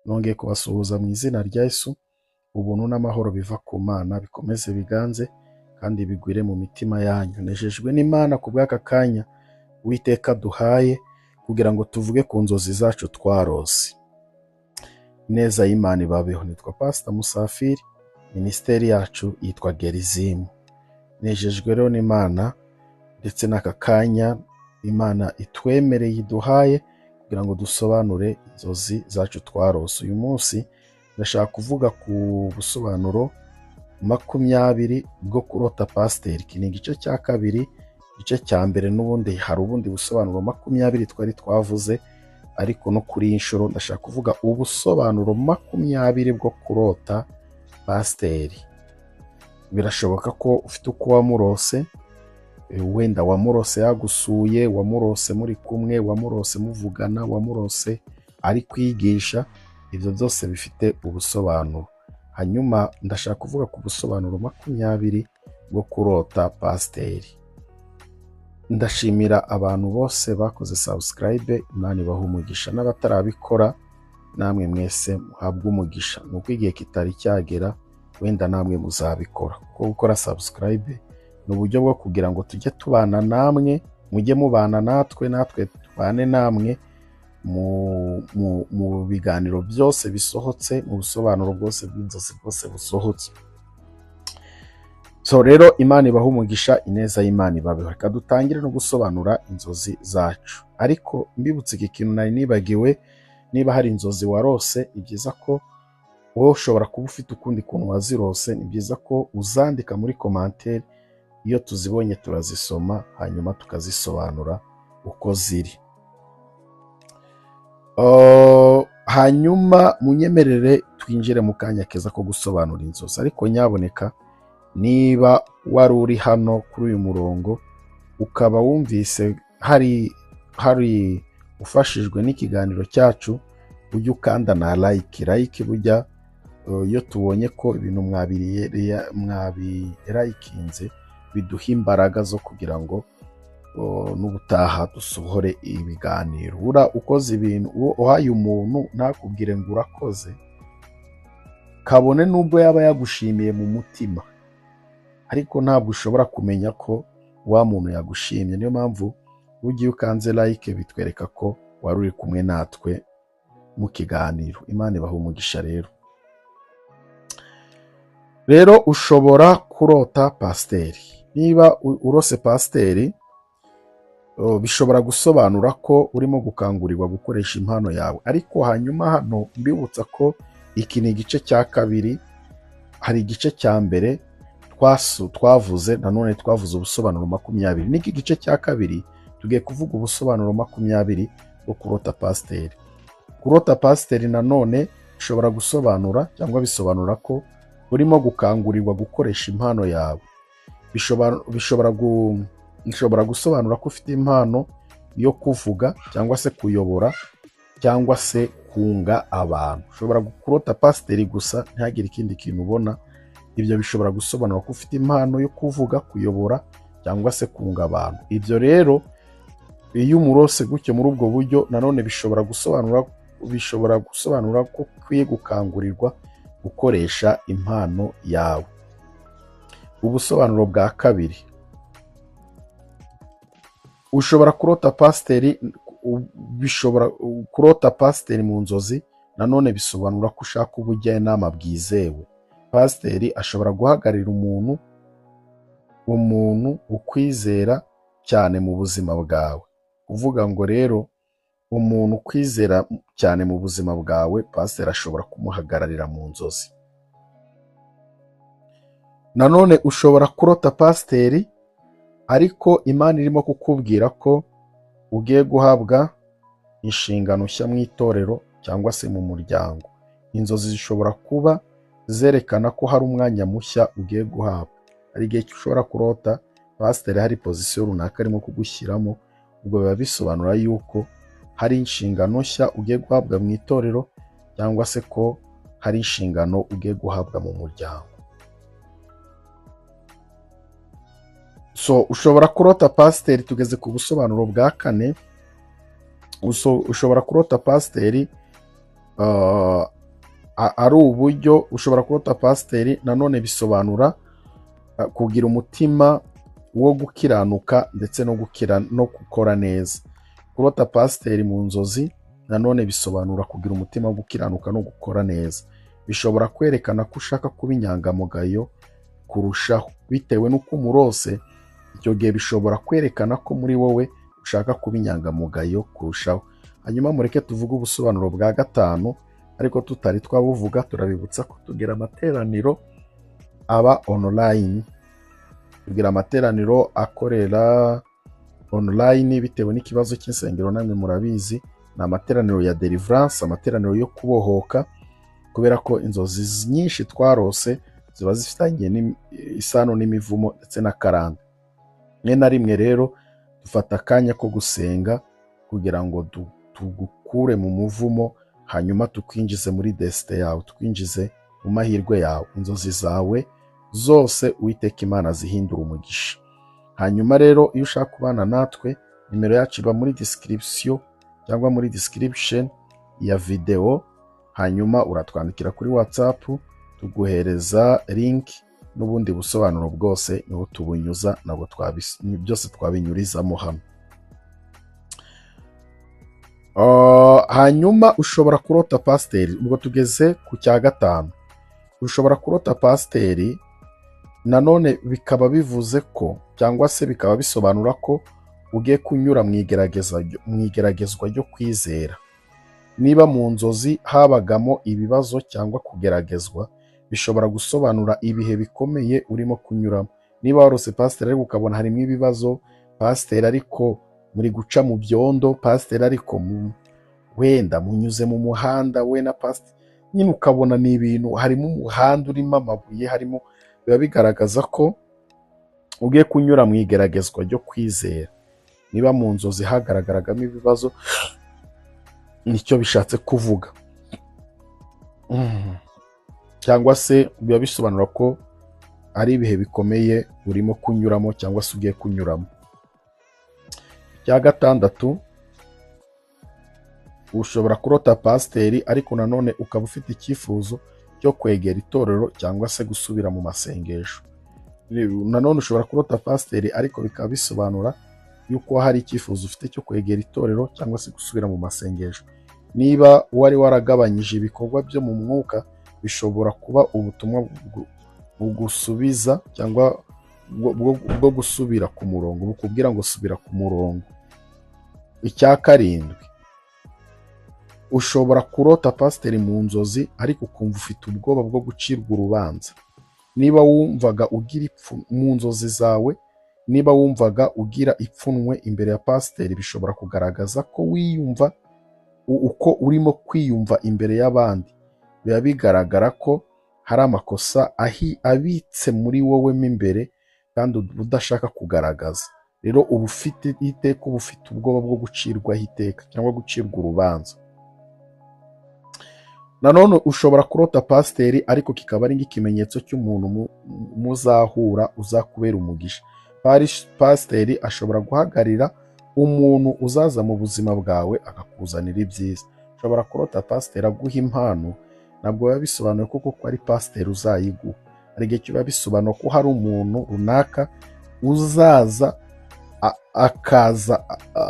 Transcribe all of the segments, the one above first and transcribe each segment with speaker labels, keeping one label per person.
Speaker 1: nongeye kubasuhuza mu izina rya Yesu. Ubuntu n'amahoro biva ku Mana bikomeze biganze kandi bigwire mu mitima yanyu. Nejejwe n'Imana ku bw'aka kanya Uwiteka duhaye kugira ngo tuvuge ku nzozi zacu twarose. Ineza y'Imana ibabeho. Nitwa Pastor Musafiri, ministeri yacu yitwa Gerizimu. Nejejwe rero n'Imana ndetse n'aka kanya Imana itwemereye iduhaye kugira ngo dusobanure inzozi zacu twarose. Uyu munsi ndashaka kuvuga ku busobanuro 20 bwo kurota pasiteri. Iki ni igice cya kabiri. Igice cya mbere n'ubundi hari ubundi busobanuro 20 twari twavuze, ariko no kuri inshuro ndashaka kuvuga ubusobanuro 20 bwo kurota pasiteri. Birashoboka ko ufite uko wamurose, wenda wamurose yagusuye, wamurose muri kumwe, wamurose muvugana, wamurose ari kwigisha. Ibyo byose bifite ubusobanuro. Hanyuma ndashaka kuvuga ku busobanuro 20 bwo kurota pasiteri. Ndashimira abantu bose bakoze subscribe, Imana ibaha umugisha. N'abatarabikora namwe mwese muhabwe umugisha. Nuko igihe kitari cyagera wenda namwe muzabikora. Kuko gukora subscribe ni uburyo bwo kugira ngo tujye tubana namwe, mujye mubana natwe tubane namwe mu biganiro byose bisohotse, mu busobanuro bwose bw'inzozi bwose busohotse. So rero Imana ibaha umugisha, ineza y'Imana ibabeho. Reka dutangire no gusobanura inzozi zacu. Ariko mbibutse iki kintu nari nibagiwe, niba hari inzozi warose, ni byiza ko wowe ushobora kuba ufite ukundi kuntu wazirose, ni byiza ko uzandika muri commentaire. Iyo tuzibonye turazisoma hanyuma tukazisobanura uko ziri. Hanyuma munyemerere twinjire mu kanya keza ko gusobanura inzozi. Ariko nyaboneka, niba wari uri hano kuri uyu murongo ukaba wumvise hari ufashijwe n'ikiganiro cyacu, ujye ukanda na like burya iyo tubonye ko ibintu mwabirayikinze biduha imbaraga zo kugira ngo n'ubutaha dusohore ibiganiro. Ukoze ibintu uhaye umuntu ntakubwire ngo urakoze, kabone nubwo yaba yagushimiye mu mutima, ariko ntabwo ushobora kumenya ko wa muntu yagushimye. Niyo mpamvu ugiye ukanze like bitwereka ko wari uri kumwe natwe mu kiganiro. Imana ibaha umugisha. Rero ushobora kurota pasiteri. Niba urose pasiteri, bishobora gusobanura ko urimo gukangurirwa gukoresha impano yawe. Ariko hanyuma hano mbibutsa ko iki ni igice cya kabiri. Hari igice cya mbere twavuze, nanone twavuze ubusobanuro 20. N'iki gice cya kabiri tugiye kuvuga ubusobanuro 20 bwo kurota pasiteri. Kurota pasiteri nanone bishobora gusobanura cyangwa bisobanura ko urimo gukangurirwa gukoresha impano yawe. Bishobora gusobanura ko ufite impano yo kuvuga cyangwa se kuyobora cyangwa se kunga abantu. Ushobora kurota pasiteri gusa ntihagire ikindi kintu ubona. Ibyo bishobora gusobanura ko ufite impano yo kuvuga, kuyobora cyangwa se kunga abantu. Ibyo rero iyo umurose gutyo muri ubwo buryo, nanone bishobora gusobanura ko ukwiye gukangurirwa gukoresha impano yawe. Ubusobanuro bwa kabiri, ushobora kurota pasiteri. Bishobora kurota pasiteri mu nzozi nanone bisobanura ko ushaka ubujyanama bwizewe. Pasiteri ashobora guhagararira umuntu ukwizera cyane mu buzima bwawe. Uvuga ngo rero umuntu ukwizera cyane mu buzima bwawe, pasiteri ashobora kumuhagararira mu nzozi. Nanone ushobora kurota pasiteri ariko Imana irimo kukubwira ko ugiye guhabwa inshingano nshya mu itorero cyangwa se mu muryango. Inzozi zishobora kuba zerekana ko hari umwanya mushya ugiye guhabwa. Hari igihe ushobora kurota pasiteri hari pozisiyo runaka arimo kugushyiramo. Ubwo biba bisobanura yuko hari inshingano nshya ugiye guhabwa mu itorero cyangwa se ko hari inshingano ugiye guhabwa mu muryango. So ushobora kurota pasiteri. Tugeze ku busobanuro bwa 4. Ushobora kurota pasiteri ari uburyo ushobora kurota pasiteri. Nanone bisobanura kugira umutima wo gukiranuka ndetse no gukora neza. Kurota pasiteri mu nzozi nanone bisobanura kugira umutima wo gukiranuka no gukora neza. Bishobora kwerekana ko ushaka kuba inyangamugayo kurushaho bitewe n'uko umurose. Icyo gihe bishobora kwerekana ko muri wowe ushaka kuba inyangamugayo kurushaho. Hanyuma mureke tuvuge ubusobanuro bwa gatanu, ariko tutari twabuvuga. Turabibutsa ko tugira amateraniro aba online, tugira amateraniro akorera online bitewe n'ikibazo cy'insengero. Namwe murabizi, ni amateraniro ya deliverance, amateraniro yo kubohoka, kubera ko inzozi nyinshi twarose ziba zifitanye isano n'imivumo ndetse na karande. Mwe na rimwe rero dufata akanya ko gusenga kugira ngo tugukure mu muvumo, hanyuma tukwinjize muri desite yawe, tukwinjize mu mahirwe yawe. Inzozi zawe zose Uwiteka Imana zihindura umugisha. Hanyuma rero iyo ushaka kubana natwe, nimero yacu iba muri description cyangwa muri description ya video. Hanyuma uratwandikira kuri WhatsApp, tuguhereza link n'ubundi busobanuro bwose niho tubunyuza, nabwo byose twabinyurizamo hano. Hanyuma ushobora kurota pasiteri. Ubwo tugeze ku cya gatanu. Ushobora kurota pasiteri nanone bikaba bivuze ko, cyangwa se bikaba bisobanura ko ugiye kunyura mu igeragezwa ryo kwizera. Niba mu nzozi habagamo ibibazo cyangwa kugeragezwa, bishobora gusobanura ibihe bikomeye urimo kunyuramo. Niba warose pasiteri ariko ukabona harimo ibibazo, pasiteri ariko muri guca mu byondo, pasiteri ariko wenda munyuze mu muhanda we na pasiteri, nyine ukabona ni ibintu, harimo umuhanda urimo amabuye, harimo, biba bigaragaza ko ugiye kunyura mu igeragezwa ryo kwizera. Niba mu nzozi hagaragaragamo ibibazo, nicyo bishatse kuvuga. Cyangwa se biba bisobanura ko ari ibihe bikomeye urimo kunyuramo cyangwa se ugiye kunyuramo. Icya gatandatu, ushobora kurota pasiteri ariko nanone ukaba ufite icyifuzo cyo kwegera itorero cyangwa se gusubira mu masengesho. Nanone ushobora kurota pasiteri ariko bikaba bisobanura yuko hari icyifuzo ufite cyo kwegera itorero cyangwa se gusubira mu masengesho. Niba wari waragabanyije ibikorwa byo mu mwuka, bishobora kuba ubutumwa bugusubiza cyangwa bwo gusubira ku murongo, bukubwira ngo subira ku murongo. Icya karindwi, ushobora kurota pasiteri mu nzozi ariko ukumva ufite ubwoba bwo gucirwa urubanza. Niba wumvaga ugira mu nzozi zawe, niba wumvaga ugira ipfunwe imbere ya pasiteri, bishobora kugaragaza ko wiyumva uko urimo kwiyumva imbere y'abandi. Biba bigaragara ko hari amakosa abitse muri wowe mo imbere kandi udashaka kugaragaza. Rero uba ufite iteka, uba ufite ubwoba bwo gucirwaho iteka cyangwa gucirwa urubanza. Nanone ushobora kurota pasiteri ariko kikaba ari nk'ikimenyetso cy'umuntu muzahura uzakubera umugisha. Pasiteri ashobora guhagarira umuntu uzaza mu buzima bwawe akakuzanira ibyiza. Ushobora kurota pasiteri aguha impano, ntabwo biba bisobanuye ko ari pasiteri uzayiguha. Hari igihe kiba bisobanuye ko hari umuntu runaka uzaza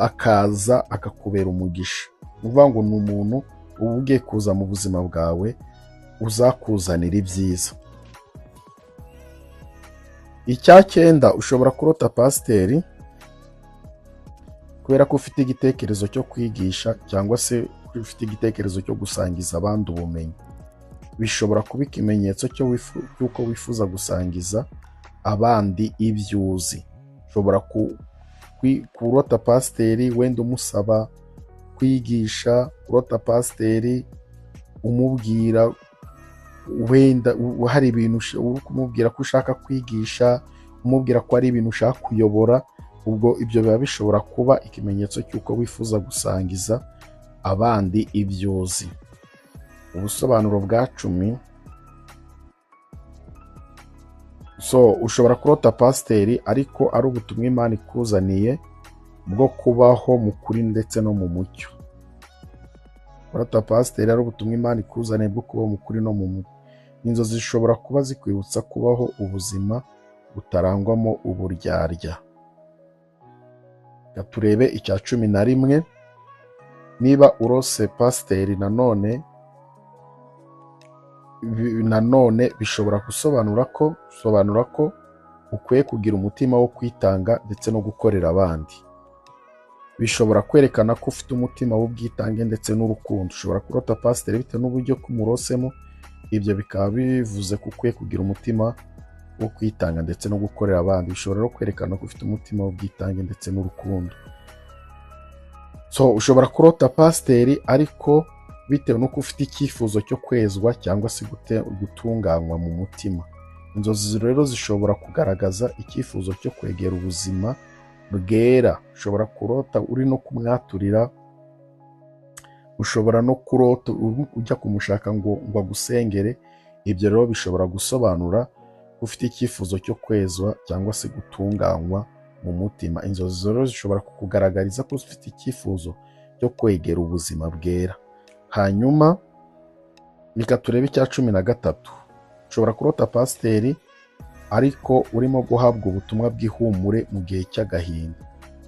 Speaker 1: akaza akakubera umugisha. Ni ukuvuga ngo ni umuntu uba ugiye kuza mu buzima bwawe uzakuzanira ibyiza. Icya cyenda, ushobora kurota pasiteri kubera ko ufite igitekerezo cyo kwigisha cyangwa se ufite igitekerezo cyo gusangiza abandi ubumenyi. Bishobora kuba ikimenyetso cy'uko wifuza gusangiza abandi ibyo uzi. Ushobora kurota pasiteri wenda umusaba kwigisha, kurota pasiteri umubwira wenda hari ibintu uri kumubwira ko ushaka kwigisha, umubwira ko hari ibintu ushaka kuyobora. Ubwo ibyo biba bishobora kuba ikimenyetso cy'uko wifuza gusangiza abandi ibyo uzi. Ubusobanuro bwa 10. Ushobora kurota pasiteri ariko ari ubutumwa Imana ikuzaniye bwo kubaho mu kuri ndetse no mu mucyo. kurota pasiteri ari ubutumwa Imana ikuzaniye bwo kubaho mu kuri no mu mucyo. Inzozi zishobora kuba zikwibutsa kubaho ubuzima butarangwamo uburyarya. Reka turebe icya 11. Niba urose pasiteri nanone bishobora gusobanura ko ukwiye kugira umutima wo kwitanga ndetse no gukorera abandi. Bishobora kwerekana ko ufite umutima w'ubwitange ndetse n'urukundo. Ushobora kurota pasiteri bitewe n'uburyo kumurosemo, ibyo bikaba bivuze ko ukwiye kugira umutima wo kwitanga ndetse no gukorera abandi. Bishobora no kwerekana ko ufite umutima w'ubwitange ndetse n'urukundo. Ushobora kurota pasiteri ariko bitewe n'uko ufite icyifuzo cyo kwezwa cyangwa se gutunganywa mu mutima. Inzozi rero zishobora kugaragaza icyifuzo cyo kwegera ubuzima bwera. Ushobora kurota uri no kumwaturira, ushobora no kurota ujya kumushaka ngo agusengere. Ibyo rero bishobora gusobanura ko ufite icyifuzo cyo kwezwa cyangwa se gutunganywa mu mutima. Inzozi rero zishobora kukugaragariza ko ufite icyifuzo cyo kwegera ubuzima bwera. Hanyuma reka turebe icya 13. Ushobora kurota pasiteri ariko urimo guhabwa ubutumwa bw'ihumure mu gihe cy'agahinda.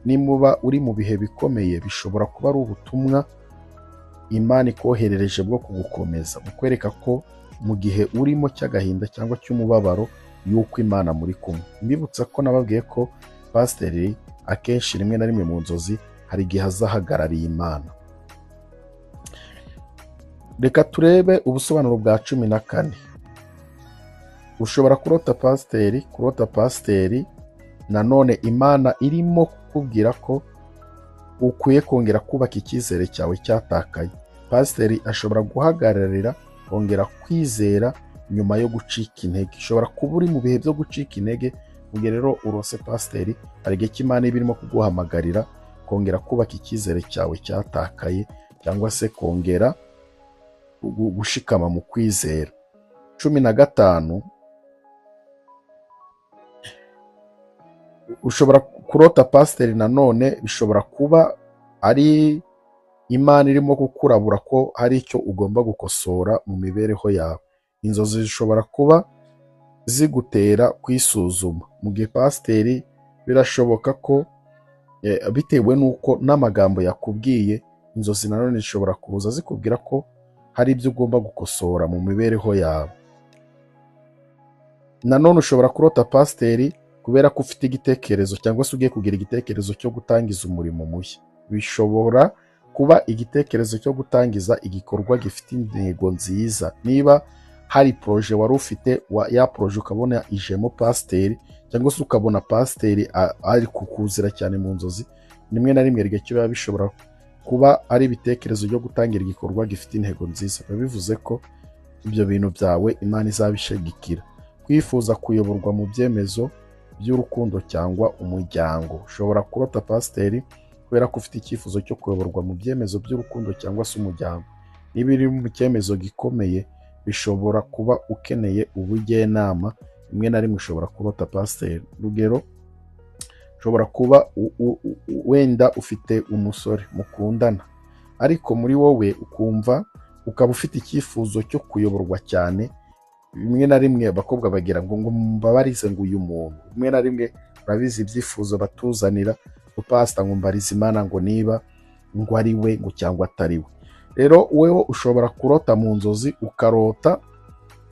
Speaker 1: Nimuba uri mu bihe bikomeye, bishobora kuba ari ubutumwa Imana ikoherereje bwo kugukomeza, mu kwereka ko mu gihe urimo cy'agahinda cyangwa cy'umubabaro y'uko Imana muri kumwe. Mbibutsa ko nababwiye ko pasiteri akenshi rimwe na rimwe mu nzozi hari igihe azahagarariye Imana. Reka turebe ubusobanuro bwa 14. Ushobora kurota pasiteri nanone Imana irimo kukubwira ko ukwiye kongera kubaka icyizere cyawe cyatakaye. Pasiteri ashobora guhagararira kongera kwizera nyuma yo gucika intege. Ushobora kuba uri mu bihe byo gucika intege, mu gihe rero urose pasiteri hari igihe cy'Imana iba irimo kuguhamagarira kongera kubaka icyizere cyawe cyatakaye cyangwa se kongera gushikama mu kwizera. 15. Ushobora kurota pasiteri nanone bishobora kuba ari Imana irimo kukurabura ko hari icyo ugomba gukosora mu mibereho yawe. Inzozi zishobora kuba zigutera kwisuzuma. Mu gihe pasiteri birashoboka ko bitewe n'uko n'amagambo yakubwiye, inzozi nanone zishobora kuza zikubwira ko hari ibyo ugomba gukosora mu mibereho yawe. Nanone ushobora kurota pasiteri kubera ko ufite igitekerezo cyangwa se ugiye kugira igitekerezo cyo gutangiza umurimo mushya. Bishobora kuba igitekerezo cyo gutangiza igikorwa gifite intego nziza. Niba hari poroje wari ufite, ya poroje ukabona ijemo pasiteri cyangwa se ukabona pasiteri ari kukuzira cyane mu nzozi, rimwe na rimwe biba bishobora kuba ari ibitekerezo byo gutangira igikorwa gifite intego nziza. Biba bivuze ko ibyo bintu byawe Imana izabishigikira. Kwifuza kuyoborwa mu byemezo by'urukundo cyangwa umuryango. Ushobora kurota pasiteri kubera ko ufite icyifuzo cyo kuyoborwa mu byemezo by'urukundo cyangwa se umuryango. Niba iri mu cyemezo gikomeye, bishobora kuba ukeneye ubujyanama. Rimwe na rimwe ushobora kurota pasiteri. Urugero, ushobora kuba wenda ufite umusore mukundana, ariko muri wowe ukaba ufite icyifuzo cyo kuyoborwa cyane. Rimwe na rimwe abakobwa bagira ngo mbabarize ngo uyu muntu. Rimwe na rimwe urabizi ibyifuzo batuzanira ngo pasita ngo mbarize Imana ngo niba ngo ari we ngo cyangwa atari we. Rero wewe ushobora kurota mu nzozi, ukarota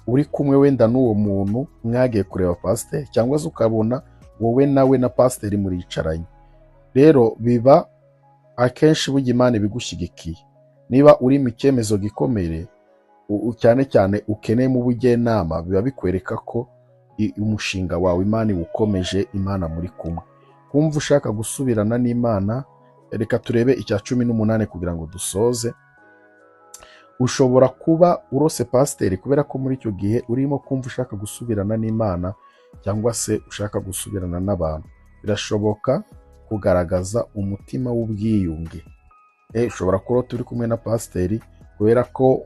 Speaker 1: uri kumwe wenda n'uwo muntu mwagiye kureba pasiteri, cyangwa se ukabona wowe nawe na pasiteri muricaranye. Rero biba akenshi burya Imana ibigushyigikiye. Niba uri mu cyemezo gikomeye cyane cyane ukeneye mu bujyanama, biba bikwereka ko umushinga wawe Imana iwukomeje, Imana muri kumwe. Kumva ushaka gusubirana n'Imana, reka turebe icya 18 kugira ngo dusoze. Ushobora kuba urose pasiteri kubera ko muri icyo gihe urimo kumva ushaka gusubirana n'Imana cyangwa se ushaka gusubirana n'abantu. Birashoboka kugaragaza umutima w'ubwiyunge. Ushobora kurota uri kumwe na pasiteri kubera ko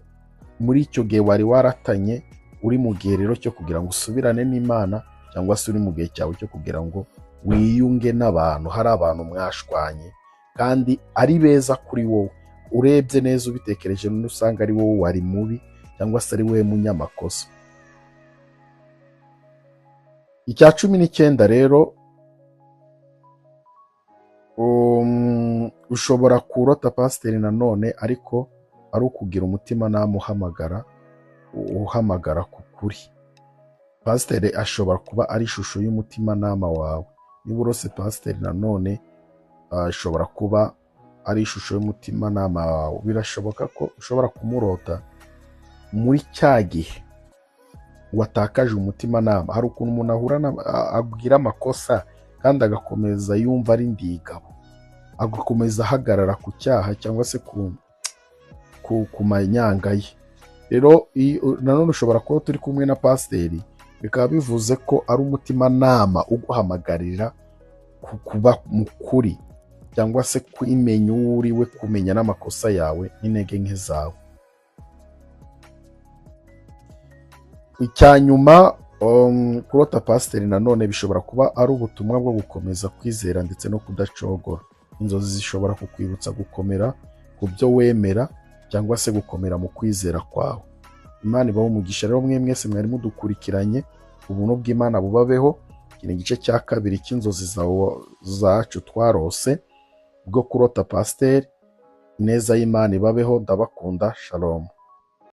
Speaker 1: muri icyo gihe wari waratanye, uri mu gihe rero cyo kugira ngo usubirane n'Imana, cyangwa se uri mu gihe cyawe cyo kugira ngo wiyunge n'abantu. Hari abantu mwashwanye kandi ari beza kuri wowe, urebye neza ubitekereje usanga ari wowe wari mubi cyangwa se ari wowe munyamakosa. Icya 19 rero, ushobora kurota pasiteri nanone ariko ari ukugira umutima uhamagara ku kuri. Pasiteri ashobora kuba ari ishusho y'umutimanama wawe. Niba urose pasiteri nanone ashobora kuba ari ishusho y'umutimanama wawe. Birashoboka ko ushobora kumurota muri cya gihe watakaje umutimanama. Hari ukuntu umuntu abwira amakosa kandi agakomeza yumva ari ndigabo, agakomeza ahagarara ku cyaha cyangwa se ku manyanga ye. Rero nanone ushobora kuba turi kumwe na pasiteri, bikaba bivuze ko ari umutimanama uguhamagarira kuba mukuri cyangwa se kwimenya uwo uriwe, kumenya n'amakosa yawe n'intege nke zawe. Icya nyuma, kurota pasiteri nanone bishobora kuba ari ubutumwa bwo gukomeza kwizera ndetse no kudacogora. Inzozi zishobora kukwibutsa gukomera ku byo wemera cyangwa se gukomera mu kwizera kwawe. Imana ibahe umugisha rero mwese mwari mudukurikiranye. Ubuntu bw'Imana bubabeho. Iki ni igice cya 2 cy'inzozi zacu twarose bwo kurota pasiteri. Ineza y'Imana ibabeho. Ndabakunda. Shalom.